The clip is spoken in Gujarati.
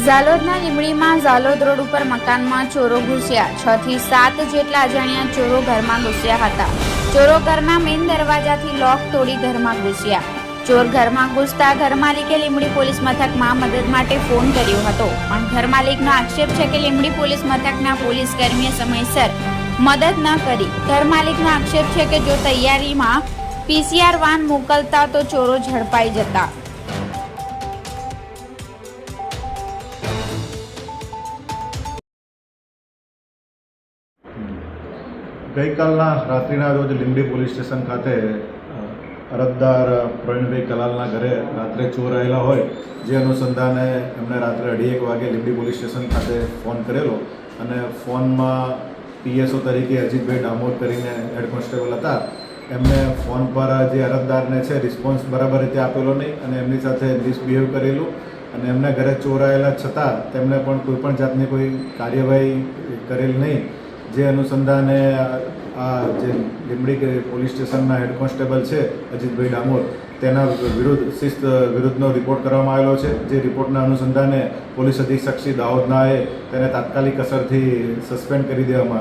ઝાલોદના લીંબડીમાં ઝાલોદ રોડ ઉપર મકાનમાં ચોરો ઘૂસ્યા. 6 થી 7 જેટલા અજાણ્યા ચોરો ઘરમાં ઘૂસ્યા હતા. ચોરો ઘરના મેઇન દરવાજાથી લોક તોડી ઘરમાં ઘૂસ્યા. ચોર ઘરમાં ઘૂસતા ઘરમાલિકે લીંબડી પોલીસ મથકમાં મદદ માટે ફોન કર્યો હતો, પણ ઘરમાલિકનો આક્ષેપ છે કે લીંબડી પોલીસ મથકના પોલીસ કર્મીએ સમયસર મદદ ન કરી. ઘરમાલિકનો આક્ષેપ છે કે જો તૈયારીમાં PCR વાન મોકલતા તો ચોરો ઝડપાઈ જતા. ગઈકાલના રાત્રિના રોજ લીંબડી પોલીસ સ્ટેશન ખાતે અરજદાર પ્રવીણભાઈ કલાલના ઘરે રાત્રે ચોર આવેલા હોય, જે અનુસંધાને એમણે રાત્રે 2:30 વાગે લીંબડી પોલીસ સ્ટેશન ખાતે ફોન કરેલો અને ફોનમાં PSO તરીકે અજીતભાઈ ડામોર કરીને હેડ કોન્સ્ટેબલ હતા. એમને ફોન પર જે અરજદારને છે રિસ્પોન્સ બરાબર રીતે આપેલો નહીં અને એમની સાથે મિસબિહેવ કરેલું અને એમના ઘરે ચોર આવેલા છતાં તેમણે પણ કોઈપણ જાતની કોઈ કાર્યવાહી કરેલ નહીં. જે અનુસંધાને આ જે લીંબડી પોલીસ સ્ટેશનના હેડ કોન્સ્ટેબલ છે અજીતભાઈ ડામોર, તેના શિસ્ત વિરુદ્ધનો રિપોર્ટ કરવામાં આવેલો છે. જે રિપોર્ટના અનુસંધાને પોલીસ અધિક્ષક શ્રી દાહોદનાએ તેને તાત્કાલિક અસરથી સસ્પેન્ડ કરી દેવામાં આવ્યો.